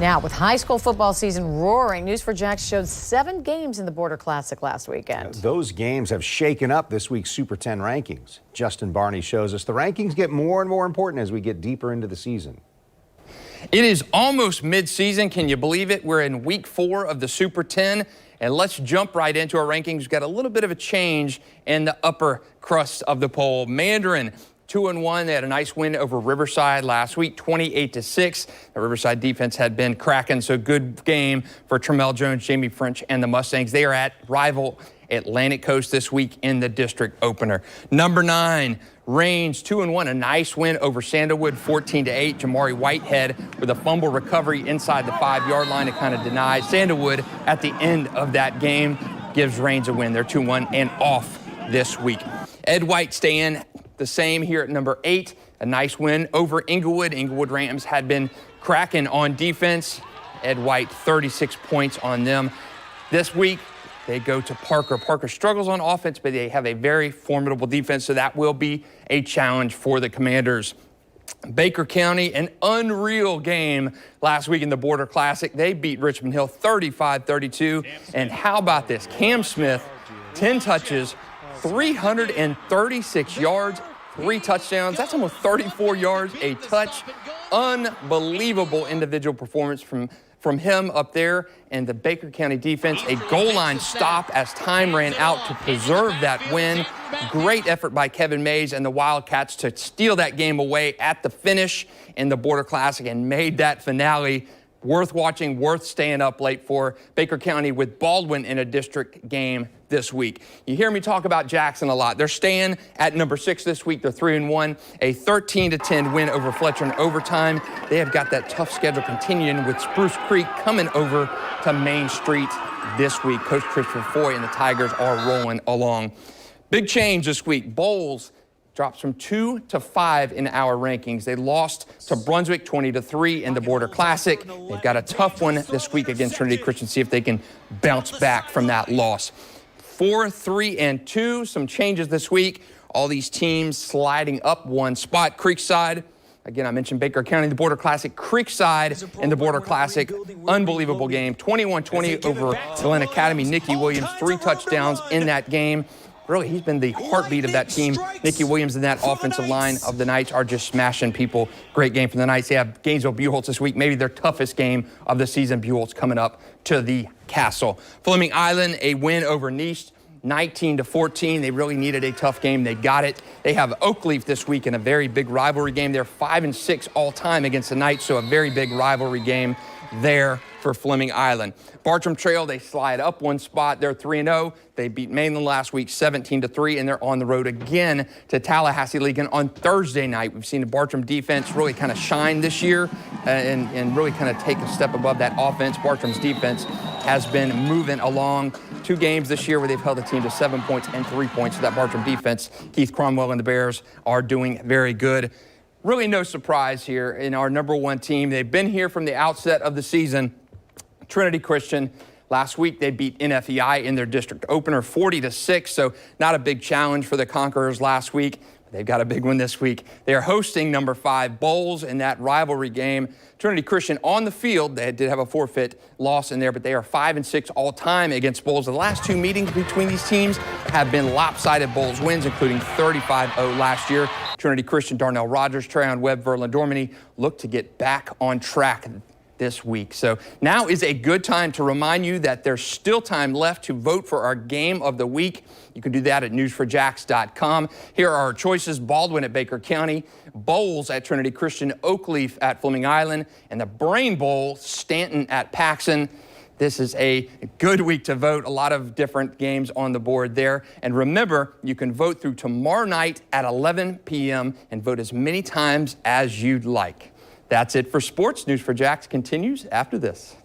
Now, with high school football season roaring, News4JAX showed 7 games in the Border Classic last weekend. Those games have shaken up this week's Super 10 rankings. Justin Barney shows us the rankings get more and more important as we get deeper into the season. It is almost mid-season. Can you believe it? We're in week 4 of the Super 10. And let's jump right into our rankings. We've got a little bit of a change in the upper crust of the poll. Mandarin 2-1. They had a nice win over Riverside last week, 28-6. The Riverside defense had been cracking, so good game for Tramel Jones, Jamie French, and the Mustangs. They are at rival Atlantic Coast this week in the district opener. Number 9, Range 2-1, a nice win over Sandalwood, 14-8. Jamari Whitehead with a fumble recovery inside the 5-yard line to kind of deny Sandalwood at the end of that game. Gives Range a win. They're 2-1 and off this week. Ed White staying the same here at number 8. A nice win over Inglewood. Inglewood Rams had been cracking on defense. Ed White, 36 points on them. This week, they go to Parker. Parker struggles on offense, but they have a very formidable defense, so that will be a challenge for the Commanders. Baker County, an unreal game last week in the Border Classic. They beat Richmond Hill 35-32. And how about this? Cam Smith, 10 touches, 336 yards, 3 touchdowns. That's almost 34 yards a touch. Unbelievable individual performance from him up there. And the Baker County defense, a goal line stop as time ran out to preserve that win. Great effort by Kevin Mays and the Wildcats to steal that game away at the finish in the Border Classic and made that finale worth watching, worth staying up late for. Baker County with Baldwin in a district game this week. You hear me talk about Jackson a lot. They're staying at number 6 this week. They're 3-1, a 13-10 win over Fletcher in overtime. They have got that tough schedule continuing with Spruce Creek coming over to Main Street this week. Coach Christopher Foy and the Tigers are rolling along. Big change this week. Bolles drops from 2 to 5 in our rankings. They lost to Brunswick 20-3 in the Border Classic. They've got a tough one this week against Trinity Christian. See if they can bounce back from that loss. 4, 3, and 2. Some changes this week. All these teams sliding up 1 spot. Creekside, again, I mentioned Baker County, the Border Classic. Creekside in the Border Classic. Unbelievable game. 21-20 over Glen Academy. Nicky Williams, 3 touchdowns in that game. Really, he's been the heartbeat of that team. Nicky Williams and that offensive line of the Knights are just smashing people. Great game for the Knights. They have Gainesville-Buchholz this week, maybe their toughest game of the season. Buchholz coming up to the Castle. Fleming Island, a win over Nice, 19-14. They really needed a tough game. They got it. They have Oakleaf this week in a very big rivalry game. They're 5-6 all-time against the Knights, so a very big rivalry game there for Fleming Island. Bartram Trail, they slide up 1 spot. They're 3-0. They beat Mainland last week 17-3, and they're on the road again to Tallahassee-Lincoln on Thursday night. We've seen the Bartram defense really kind of shine this year and really kind of take a step above that offense. Bartram's defense has been moving along. 2 games this year where they've held the team to 7 points and 3 points. So that Bartram defense, Keith Cromwell and the Bears are doing very good. Really no surprise here in our number 1 team. They've been here from the outset of the season. Trinity Christian, last week they beat NFEI in their district opener 40-6, so not a big challenge for the Conquerors last week. They've got a big one this week. They are hosting number 5 Bolles in that rivalry game. Trinity Christian on the field, they did have a forfeit loss in there, but they are 5-6 all-time against Bolles. The last 2 meetings between these teams have been lopsided Bolles wins, including 35-0 last year. Trinity Christian, Darnell Rogers, Trayon Webb, Verlin Dormany look to get back on track this week. So now is a good time to remind you that there's still time left to vote for our game of the week. You can do that at news4jax.com. Here are our choices: Baldwin at Baker County, Bolles at Trinity Christian, Oakleaf at Fleming Island, and the Brain Bowl, Stanton at Paxson. This is a good week to vote. A lot of different games on the board there. And remember, you can vote through tomorrow night at 11 p.m. and vote as many times as you'd like. That's it for sports. News4JAX continues after this.